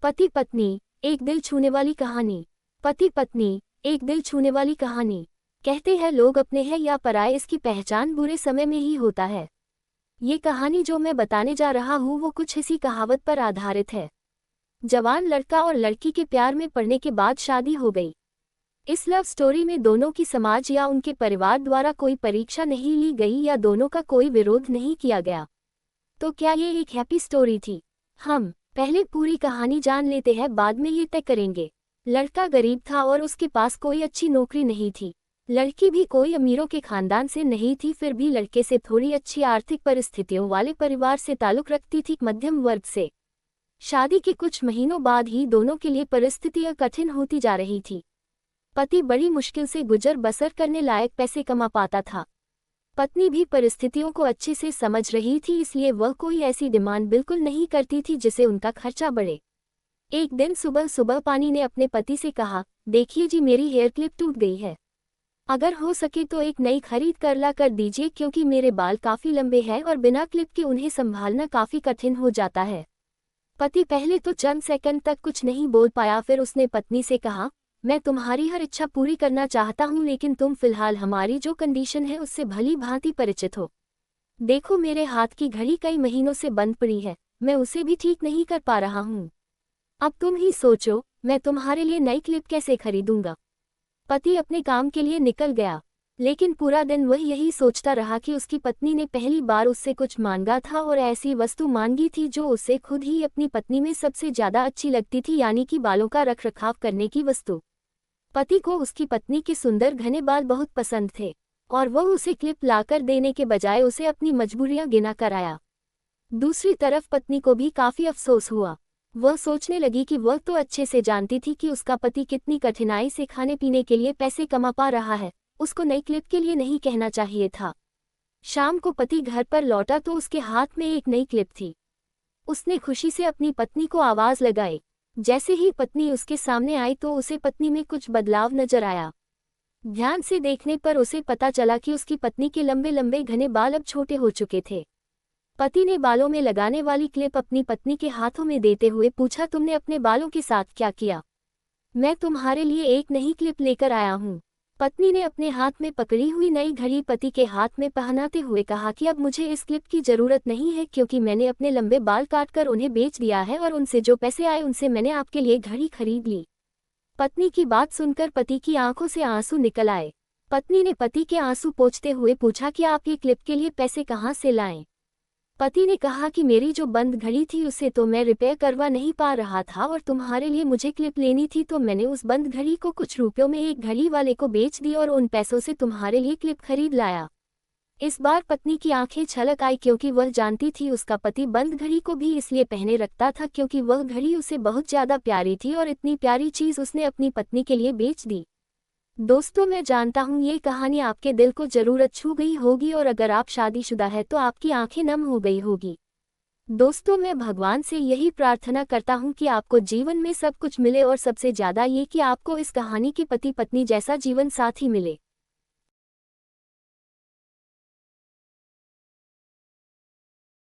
पति पत्नी एक दिल छूने वाली कहानी। पति पत्नी एक दिल छूने वाली कहानी। कहते हैं लोग अपने हैं या पराये इसकी पहचान बुरे समय में ही होता है। ये कहानी जो मैं बताने जा रहा हूँ वो कुछ इसी कहावत पर आधारित है। जवान लड़का और लड़की के प्यार में पड़ने के बाद शादी हो गई। इस लव स्टोरी में दोनों की समाज या उनके परिवार द्वारा कोई परीक्षा नहीं ली गई या दोनों का कोई विरोध नहीं किया गया। तो क्या ये एक हैप्पी स्टोरी थी? हम पहले पूरी कहानी जान लेते हैं, बाद में ये तय करेंगे। लड़का गरीब था और उसके पास कोई अच्छी नौकरी नहीं थी। लड़की भी कोई अमीरों के खानदान से नहीं थी, फिर भी लड़के से थोड़ी अच्छी आर्थिक परिस्थितियों वाले परिवार से ताल्लुक रखती थी, मध्यम वर्ग से। शादी के कुछ महीनों बाद ही दोनों के लिए परिस्थितियां कठिन होती जा रही थी। पति बड़ी मुश्किल से गुजर बसर करने लायक पैसे कमा पाता था। पत्नी भी परिस्थितियों को अच्छे से समझ रही थी, इसलिए वह कोई ऐसी डिमांड बिल्कुल नहीं करती थी जिससे उनका खर्चा बढ़े। एक दिन सुबह सुबह पानी ने अपने पति से कहा, देखिए जी, मेरी हेयर क्लिप टूट गई है। अगर हो सके तो एक नई खरीद कर ला कर दीजिए, क्योंकि मेरे बाल काफी लंबे हैं और बिना क्लिप के उन्हें संभालना काफी कठिन हो जाता है। पति पहले तो चंद सेकंड तक कुछ नहीं बोल पाया, फिर उसने पत्नी से कहा, मैं तुम्हारी हर इच्छा पूरी करना चाहता हूँ, लेकिन तुम फिलहाल हमारी जो कंडीशन है उससे भली भांति परिचित हो। देखो, मेरे हाथ की घड़ी कई महीनों से बंद पड़ी है, मैं उसे भी ठीक नहीं कर पा रहा हूँ। अब तुम ही सोचो, मैं तुम्हारे लिए नई क्लिप कैसे खरीदूंगा। पति अपने काम के लिए निकल गया, लेकिन पूरा दिन वह यही सोचता रहा कि उसकी पत्नी ने पहली बार उससे कुछ मांगा था और ऐसी वस्तु मांगी थी जो उसे खुद ही अपनी पत्नी में सबसे ज्यादा अच्छी लगती थी, यानी कि बालों का रखरखाव करने की वस्तु। पति को उसकी पत्नी के सुंदर घने बाल बहुत पसंद थे और वह उसे क्लिप लाकर देने के बजाय उसे अपनी मजबूरियां गिना कर आया। दूसरी तरफ पत्नी को भी काफी अफसोस हुआ। वह सोचने लगी कि वह तो अच्छे से जानती थी कि उसका पति कितनी कठिनाई से खाने पीने के लिए पैसे कमा पा रहा है, उसको नई क्लिप के लिए नहीं कहना चाहिए था। शाम को पति घर पर लौटा तो उसके हाथ में एक नई क्लिप थी। उसने खुशी से अपनी पत्नी को आवाज लगाई। जैसे ही पत्नी उसके सामने आई तो उसे पत्नी में कुछ बदलाव नजर आया। ध्यान से देखने पर उसे पता चला कि उसकी पत्नी के लंबे लंबे घने बाल अब छोटे हो चुके थे। पति ने बालों में लगाने वाली क्लिप अपनी पत्नी के हाथों में देते हुए पूछा, तुमने अपने बालों के साथ क्या किया? मैं तुम्हारे लिए एक नई क्लिप लेकर आया हूँ। पत्नी ने अपने हाथ में पकड़ी हुई नई घड़ी पति के हाथ में पहनाते हुए कहा कि अब मुझे इस क्लिप की जरूरत नहीं है, क्योंकि मैंने अपने लंबे बाल काटकर उन्हें बेच दिया है और उनसे जो पैसे आए उनसे मैंने आपके लिए घड़ी खरीद ली। पत्नी की बात सुनकर पति की आंखों से आंसू निकल आए। पत्नी ने पति के आंसू पोंछते हुए पूछा कि आप ये क्लिप के लिए पैसे कहाँ से लाएं? पति ने कहा कि मेरी जो बंद घड़ी थी उसे तो मैं रिपेयर करवा नहीं पा रहा था और तुम्हारे लिए मुझे क्लिप लेनी थी, तो मैंने उस बंद घड़ी को कुछ रुपयों में एक घड़ी वाले को बेच दी और उन पैसों से तुम्हारे लिए क्लिप खरीद लाया। इस बार पत्नी की आंखें छलक आई, क्योंकि वह जानती थी उसका पति बंद घड़ी को भी इसलिए पहने रखता था क्योंकि वह घड़ी उसे बहुत ज्यादा प्यारी थी और इतनी प्यारी चीज उसने अपनी पत्नी के लिए बेच दी। दोस्तों, मैं जानता हूँ ये कहानी आपके दिल को जरूर छू गई होगी और अगर आप शादीशुदा है तो आपकी आंखें नम हो गई होगी। दोस्तों, मैं भगवान से यही प्रार्थना करता हूँ कि आपको जीवन में सब कुछ मिले और सबसे ज्यादा ये कि आपको इस कहानी के पति पत्नी जैसा जीवन साथी मिले।